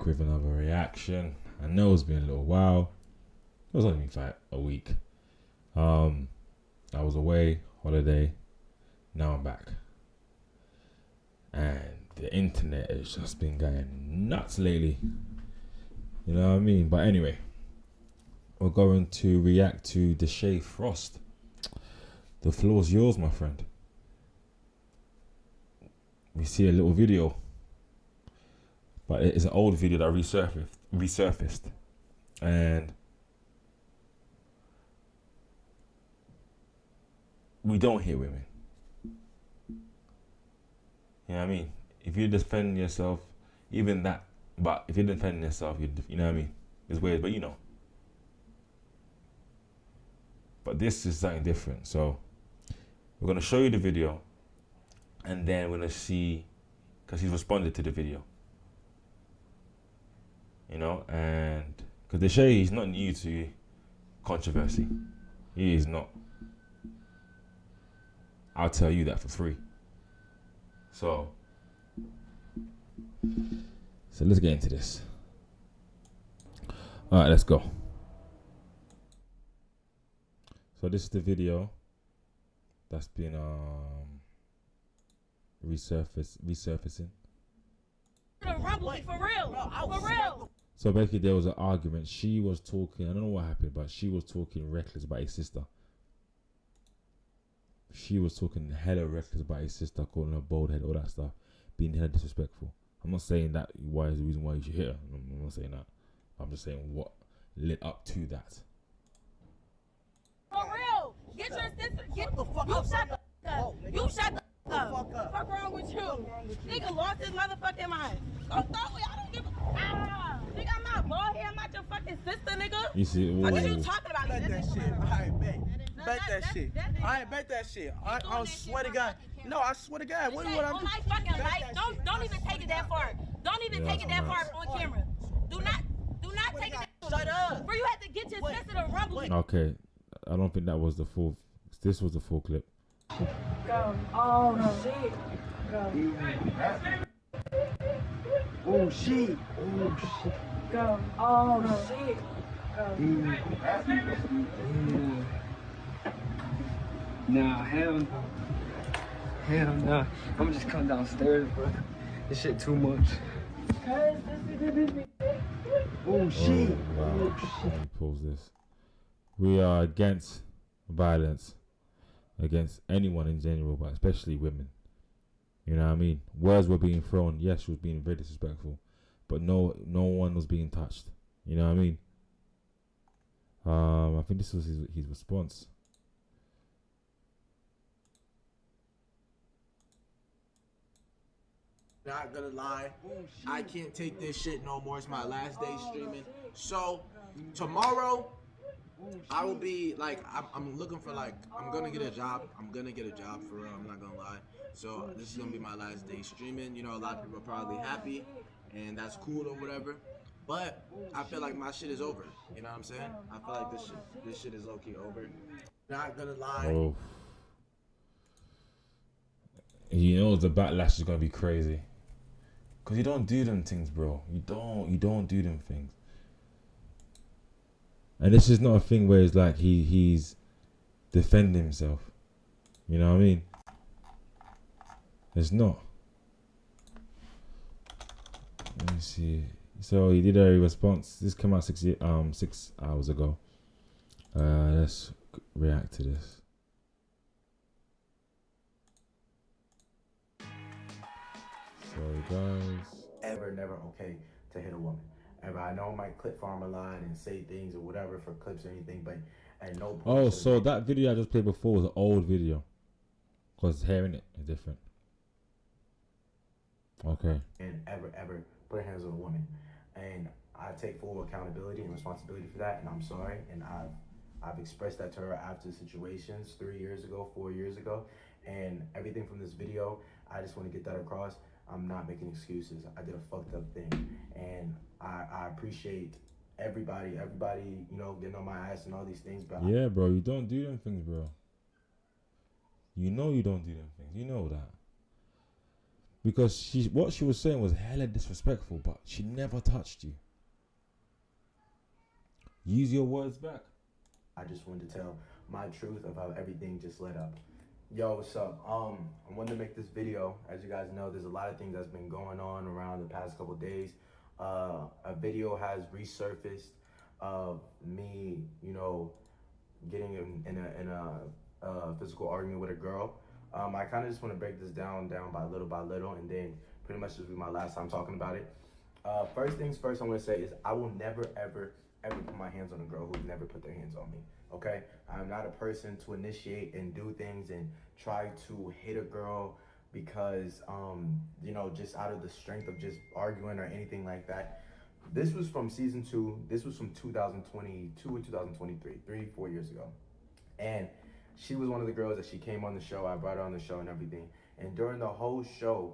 with another reaction. I know it's been a little while. It was only been a week. I was away, holiday. Now I'm back. And the internet has just been going nuts lately. You know what I mean? But anyway, we're going to react to Deshae Frost. The floor's yours, my friend. We see a little video, but it's an old video that resurfaced, and we don't hear women. You know what I mean? If you're defending yourself, even that, but if you're defending yourself, you know what I mean? It's weird, but you know. But this is something different, so we're going to show you the video, and then we're going to see, because he's responded to the video. You know, and because Deshae, he's not new to controversy. He is not. I'll tell you that for free. So let's get into this. All right, let's go. So this is the video that's been resurfacing. For real. So basically there was an argument. She was talking, I don't know what happened, but she was talking reckless about his sister. She was talking hella reckless about his sister, calling her bald head, all that stuff, being hella disrespectful. I'm not saying that why is the reason why you should hit her. I'm not saying that. I'm just saying what led up to that. For real. Get your sister. You shut the fuck up. Fuck wrong with you? Nigga lost his motherfucking mind. I don't give a nigga, I'm not bald head. I'm not your fucking sister, nigga. You see, what are you talking about? Bet that shit. I bet that shit. I ain't bet that shit. I swear to God. No, I swear to God. What I'm on my fucking life. Don't even take it that far. Don't even take it that far on camera. Do not take it that far. Shut up. Bro, you had to get your sister to rumble. Okay, I don't think that was the full. This was the full clip. Go. Oh no, shit. Go. Oh shit. Oh shit. Go. Oh no, shit. Go. Nah, hell no. I'm just come downstairs, bro. This shit too much. Oh shit. Wow. Let me pause this. We are against violence against anyone in general, but especially women. You know what I mean? Words were being thrown. Yes, she was being very disrespectful, but no one was being touched. You know what I mean? I think this was his response. Not gonna lie, I can't take this shit no more. It's my last day streaming. So tomorrow I will be like, I'm looking for like, I'm gonna get a job. I'm gonna get a job for real. I'm not gonna lie. So this is gonna be my last day streaming. You know, a lot of people are probably happy, and that's cool or whatever. But I feel like my shit is over. You know what I'm saying? I feel like this shit is low key over. Not gonna lie. Oh. You know the backlash is gonna be crazy. Cause you don't do them things, bro. You don't do them things. And this is not a thing where it's like he's defending himself. You know what I mean? It's not. Let me see. So he did a response. This came out 6 hours ago. Let's react to this. Sorry guys. Never okay to hit a woman. Ever. I know I might clip farm a lot and say things or whatever for clips or anything, but at no point. Oh, so that video I just played before was an old video. Cause hearing it is different. Okay. And ever put hands on a woman. And I take full accountability and responsibility for that, and I'm sorry. And I've expressed that to her after situations 3 years ago, 4 years ago. And everything from this video, I just want to get that across. I'm not making excuses. I did a fucked up thing, and I appreciate everybody, you know, getting on my ass and all these things. But yeah, bro, you don't do them things, bro. You know you don't do them things. You know that. Because what she was saying was hella disrespectful, but she never touched you. Use your words back. I just wanted to tell my truth of how everything just led up. Yo, what's up? I wanted to make this video. As you guys know, there's a lot of things that's been going on around the past couple of days. A video has resurfaced of me, you know, getting in a physical argument with a girl. I kind of just want to break this down by little, and then pretty much this will be my last time talking about it. First things first, I want to say is I will never, ever put my hands on a girl who's never put their hands on me. Okay, I'm not a person to initiate and do things and try to hit a girl because you know, just out of the strength of just arguing or anything like that. This was from season 2. This was from 2022 and 2023, 4 years ago. And she was one of the girls that she came on the show. I brought her on the show and everything. And during the whole show,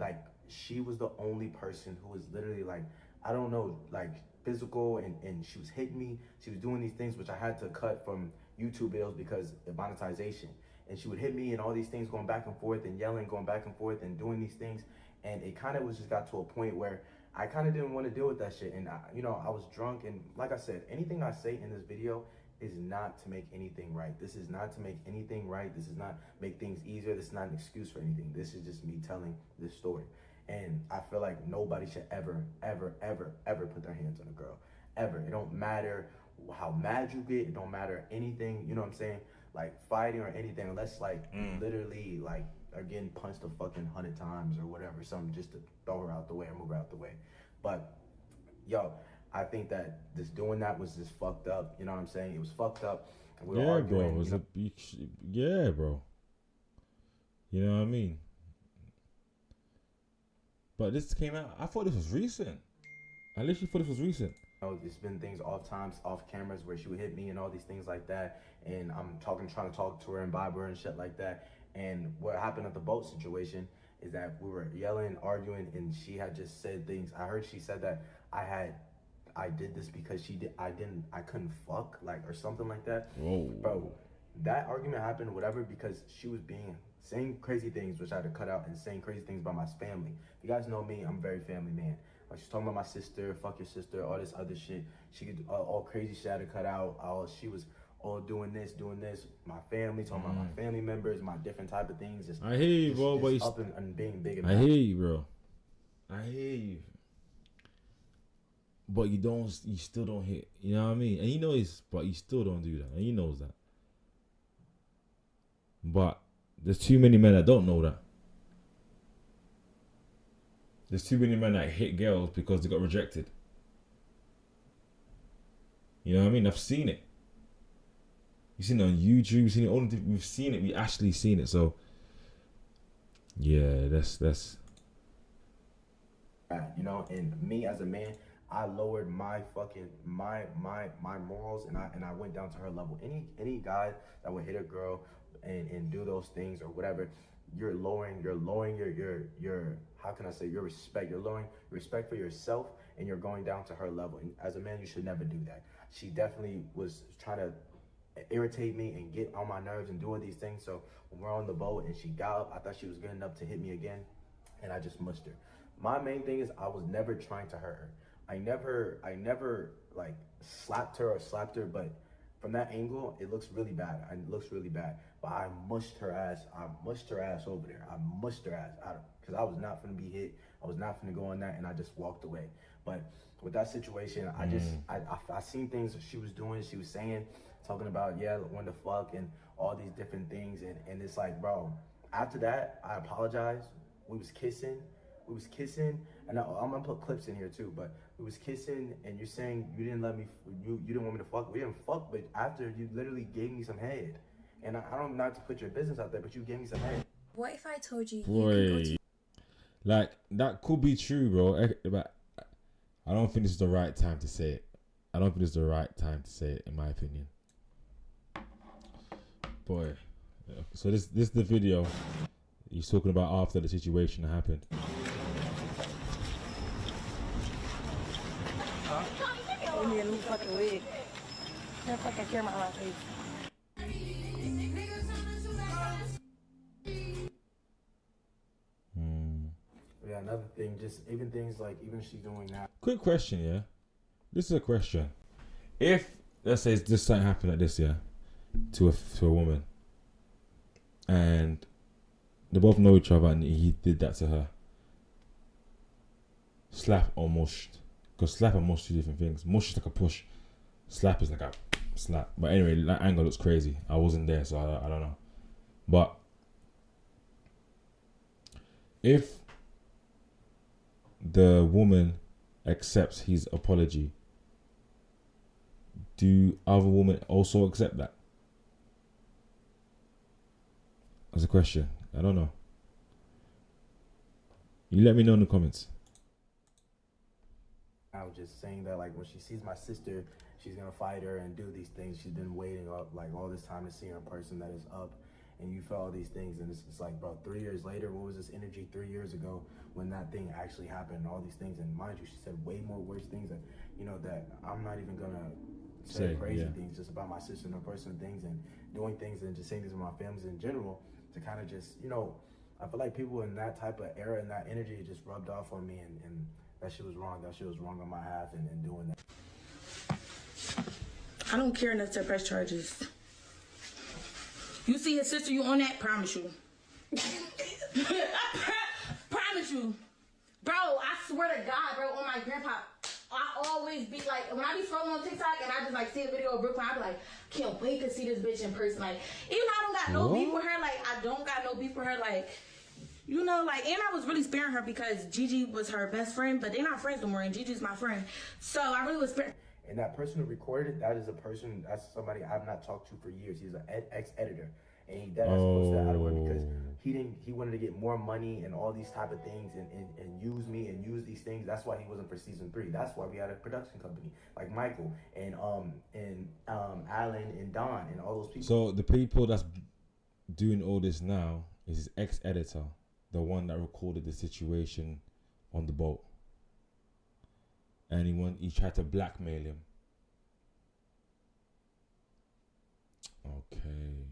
like, she was the only person who was literally like, I don't know, like, physical, and she was hitting me. She was doing these things which I had to cut from YouTube videos because of monetization. And she would hit me and all these things, going back and forth and yelling, going back and forth and doing these things. And it kind of was just got to a point where I kind of didn't want to deal with that shit. And you know, I was drunk, and like I said, anything I say in this video is not to make anything right. This is not to make anything right. This is not make things easier. This is not an excuse for anything. This is just me telling this story. And I feel like nobody should ever put their hands on a girl. Ever. It don't matter how mad you get. It don't matter anything. You know what I'm saying? Like fighting or anything. Unless like literally like are getting punched a fucking 100 times or whatever. Something just to throw her out the way or move her out the way. But yo, I think that just doing that was just fucked up. You know what I'm saying? It was fucked up. And we were arguing, bro. It was yeah, bro. You know what I mean? But this came out. I thought this was recent. I literally thought this was recent. You know, there's been things off cameras where she would hit me and all these things like that. And I'm trying to talk to her and vibe her and shit like that. And what happened at the boat situation is that we were yelling, arguing, and she had just said things. I heard she said that I did this because I couldn't fuck, like, or something like that. Whoa. Bro, that argument happened, whatever, because she was saying crazy things, which I had to cut out, and saying crazy things about my family. If you guys know me, I'm a very family man. Like, she's talking about my sister, fuck your sister, all this other shit. She could all crazy shit I had to cut out. She was all doing this, my family, talking about my family members, my different type of things. I hear you, bro, but up and being big. I hear you, bro. I hear you. But you still don't hit. You know what I mean? And he knows, but you still don't do that. And he knows that. But there's too many men that don't know that. There's too many men that hit girls because they got rejected. You know what I mean? I've seen it. You've seen it on YouTube. We've seen it. We actually seen it. So, yeah, that's. You know, and me as a man, I lowered my fucking my morals, and I went down to her level. Any guy that would hit a girl and do those things or whatever, you're lowering your how can I say, your respect. You're lowering your respect for yourself, and you're going down to her level. And as a man, you should never do that. She definitely was trying to irritate me and get on my nerves and doing these things. So when we're on the boat and she got up, I thought she was good enough to hit me again, and I just mushed her. My main thing is I was never trying to hurt her. I never like slapped her, but from that angle, it looks really bad. But I mushed her ass. Over there. I mushed her ass out of, because I was not finna be hit. I was not finna go on that, and I just walked away. But with that situation, I seen things she was doing. She was saying, talking about, yeah, when the fuck and all these different things, and it's like, bro, after that, I apologized. We was kissing, and I'm gonna put clips in here too, but we was kissing, and you're saying you didn't want me to fuck. We didn't fuck, but after you literally gave me some head, and I don't, not to put your business out there, but you gave me some head. What if I told you Boy, you could go to... Like, that could be true, bro, but I don't think this is the right time to say it. In my opinion. Boy, so this is the video he's talking about after the situation happened. Give me a new fucking wig. That fucking camera on my face. thing, just even things like even she's doing now. Quick question, yeah. This is a question. If let's say this something happened like this, yeah, to a woman, and they both know each other, and he did that to her. Slap or mush? Because slap and mush 2 different things. Mush is like a push. Slap is like a slap. But anyway, that angle looks crazy. I wasn't there, so I don't know. But if the woman accepts his apology, do other women also accept that? That's a question. I don't know. You let me know in the comments. I was just saying that, like, when she sees my sister, she's gonna fight her and do these things. She's been waiting up like all this time to see her in person that is up, and you feel all these things, and it's like, bro, 3 years later, what was this energy 3 years ago when that thing actually happened? And all these things, and mind you, she said way more worse things that, you know, that I'm not even gonna say crazy things just about my sister and her personal things and doing things and just saying things with my families in general to kind of just, you know, I feel like people in that type of era and that energy just rubbed off on me, and that shit was wrong. That shit was wrong on my half, and doing that. I don't care enough to press charges. You see his sister, you on that? Promise you. Promise you. Bro, I swear to God, bro, on my grandpa, I always be like, when I be scrolling on TikTok and I just like see a video of Brooklyn, I be like, can't wait to see this bitch in person. Like, even though I don't got no beef with her, like, I don't got no beef with her, like, you know, like, and I was really sparing her because Gigi was her best friend, but they're not friends no more, and Gigi's my friend. So I really was sparing. And that person who recorded it, that is a person, that's somebody I've not talked to for years. He's an ex-editor. And that is supposed to out of work because he wanted to get more money and all these type of things and use me and use these things. That's why he wasn't for season 3. That's why we had a production company like Michael and Alan and Don and all those people. So the people that's doing all this now is his ex-editor, the one that recorded the situation on the boat, and he tried to blackmail him. Okay.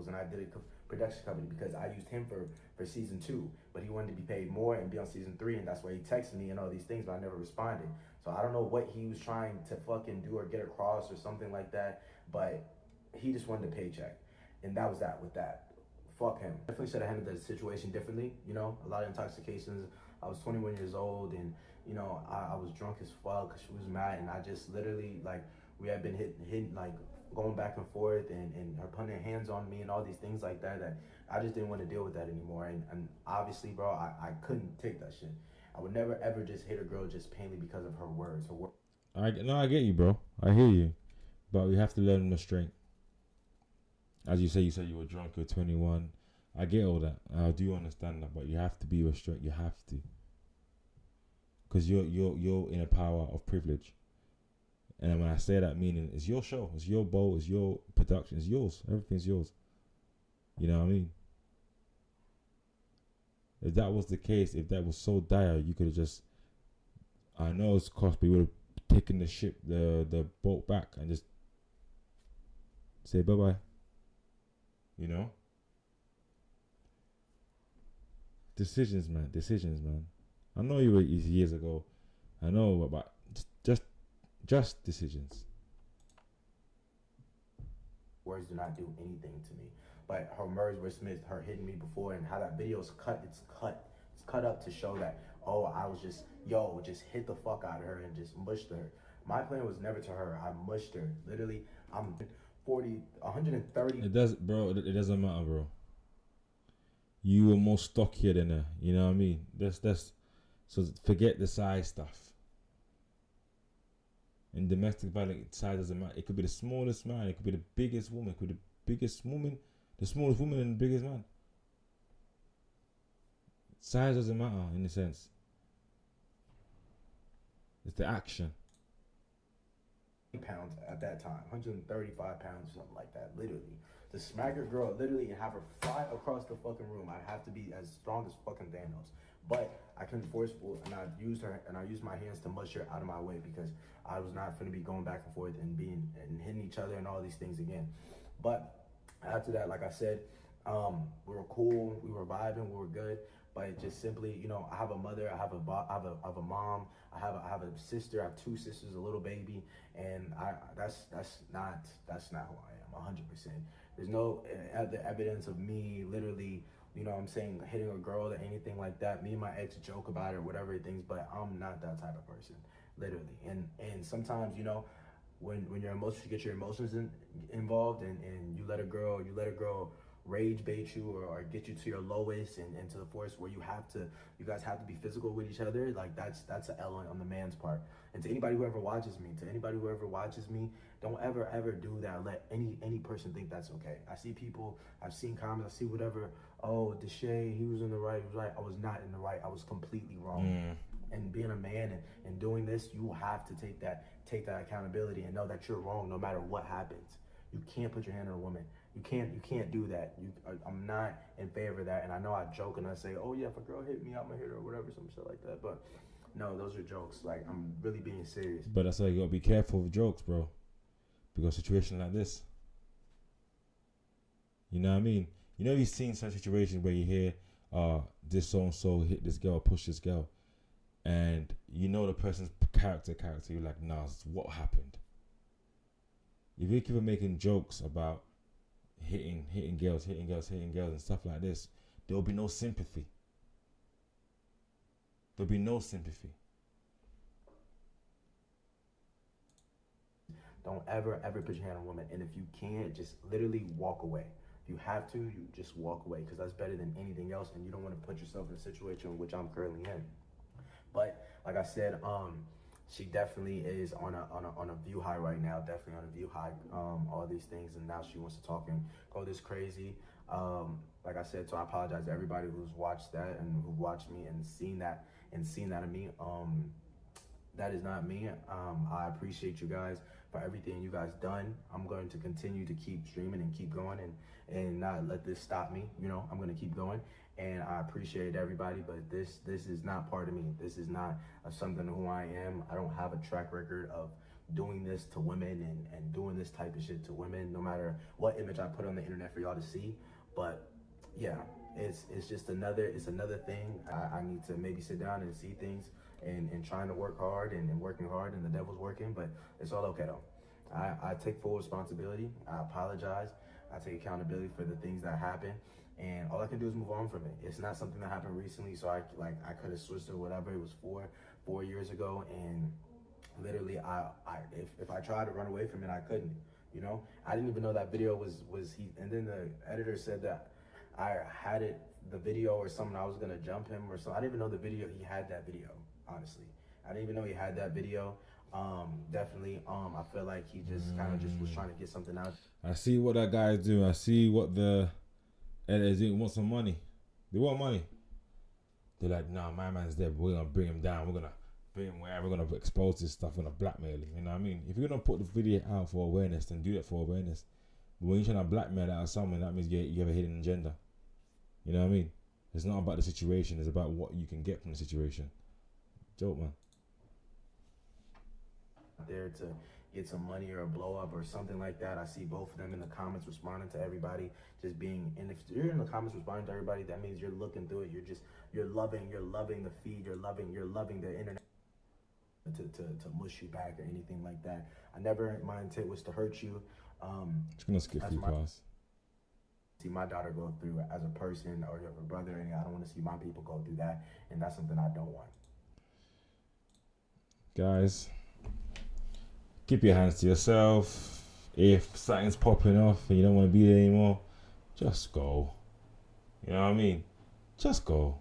And I did a production company because I used him for season 2, but he wanted to be paid more and be on season 3, and that's why he texted me and all these things, but I never responded. So I don't know what he was trying to fucking do or get across or something like that, but he just wanted a paycheck, and that was that with that. Fuck him. Definitely should have handled the situation differently. You know, a lot of intoxications. I was 21 years old, and you know, I was drunk as fuck because she was mad, and I just literally, like, we had been hitting like going back and forth and her putting her hands on me and all these things like that, that I just didn't want to deal with that anymore. And obviously, bro, I couldn't take that shit. I would never ever just hit a girl just plainly because of her words. I get you, bro. I hear you, but we have to learn restraint. As you said you were drunk, you were 21. I get all that. I do understand that, but you have to be restrained. You have to, because you're in a power of privilege. And when I say that, meaning it's your show, it's your boat, it's your production, it's yours. Everything's yours. You know what I mean? If that was the case, if that was so dire, you could have just, I know it's cost, but you would have taken the boat back and just say bye-bye. You know? Decisions, man. I know you were years ago. I know, but just decisions. Words do not do anything to me. But her words were Smith, her hitting me before, and how that video is cut. It's cut up to show that, oh, I was just hit the fuck out of her and just mushed her. My plan was never to her. I mushed her. Literally, I'm 130. It doesn't matter, bro. You were more stockier than her. You know what I mean? So forget the size stuff. In domestic violence, size doesn't matter. It could be the smallest man. It could be the biggest woman. It could be the biggest woman, the smallest woman, and the biggest man. Size doesn't matter in a sense. It's the action. Pounds at that time, 135 pounds, something like that. Literally, to smack a girl, literally, and have her fly across the fucking room, I'd have to be as strong as fucking Thanos. But I couldn't forceful, and I used my hands to mush her out of my way because I was not going to be going back and forth and hitting each other and all these things again. But after that, like I said, we were cool, we were vibing, we were good. But just simply, you know, I have a mother, I have a mom, I have a sister, I have 2 sisters, a little baby, and that's not who I am, 100%. There's no evidence of me literally, you know what I'm saying, hitting a girl or anything like that. Me and my ex joke about it or whatever things, but I'm not that type of person, literally. And sometimes, you know, when your emotions, you get your emotions involved, and you let a girl rage bait you or get you to your lowest and to the force where you guys have to be physical with each other, like that's an L on the man's part. And to anybody who ever watches me, don't ever do that. Let any person think that's okay. I see people, I've seen comments, I see whatever, oh, Deshae, he was in the right, he was right. I was not in the right, I was completely wrong. And being a man and doing this, you have to take that accountability and know that you're wrong no matter what happens. You can't put your hand on a woman. You can't do that. I'm not in favor of that. And I know I joke and I say, oh yeah, if a girl hit me, I'm gonna hit her or whatever, some shit like that. But no, those are jokes. Like, I'm really being serious. But that's why you gotta be careful with jokes, bro. Because situation like this, you know what I mean? You know, you've seen some situations where you hear, this so and so hit this girl, push this girl, and you know the person's character. You're like, nah, what happened? If you keep on making jokes about hitting girls and stuff like this, there'll be no sympathy. There'll be no sympathy. Don't ever put your hand on a woman. And if you can't, just literally walk away. If you have to, you just walk away, because that's better than anything else, and you don't want to put yourself in a situation which I'm currently in. But like I said, she definitely is on a view high right now. Definitely on a view high. All these things, and now she wants to talk and go this crazy. Like I said, so I apologize to everybody who's watched that and who watched me and seen that of me. That is not me. I appreciate you guys for everything you guys done. I'm going to continue to keep streaming and keep going and not let this stop me. You know, I'm going to keep going. And I appreciate everybody, but this is not part of me. This is not something who I am. I don't have a track record of doing this to women and doing this type of shit to women, no matter what image I put on the internet for y'all to see. But yeah, it's just another thing. I need to maybe sit down and see things and trying to work hard and working hard, and the devil's working, but it's all okay though. I take full responsibility. I apologize. I take accountability for the things that happen. And all I can do is move on from it. It's not something that happened recently, so I could have switched or whatever. It was four years ago, and literally, if I tried to run away from it, I couldn't. You know, I didn't even know that video was he. And then the editor said that I had the video or something. I was gonna jump him or something. I didn't even know he had that video. Honestly, I didn't even know he had that video. Definitely. I feel like he just kind of just was trying to get something out. I see what that guy's doing. I see what the editors doing. Want some money? They want money. They're like, nah, my man's dead. We're gonna bring him down. We're gonna bring him where. We're gonna expose this stuff. We're gonna blackmail him. You know what I mean? If you're gonna put the video out for awareness, then do that for awareness. But when you're trying to blackmail that or someone, that means you have a hidden agenda. You know what I mean? It's not about the situation. It's about what you can get from the situation. Dope, man. There to get some money or a blow up or something like that. I see both of them in the comments responding to everybody, just being, and if you're in the comments responding to everybody, that means you're looking through it. You're loving the feed. You're loving the internet to mush you back or anything like that. My intent was to hurt you. Just gonna skip through class. See my daughter go through as a person, or you have a brother, and I don't want to see my people go through that, and that's something I don't want. Guys, keep your hands to yourself. If something's popping off and you don't want to be there anymore, just go. You know what I mean? Just go.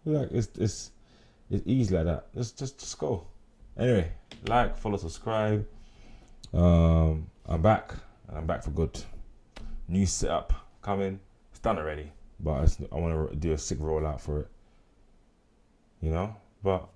Like it's easy like that. Just go. Anyway, like, follow, subscribe. I'm back, and I'm back for good. New setup coming. It's done already, but I want to do a sick rollout for it. You know, but.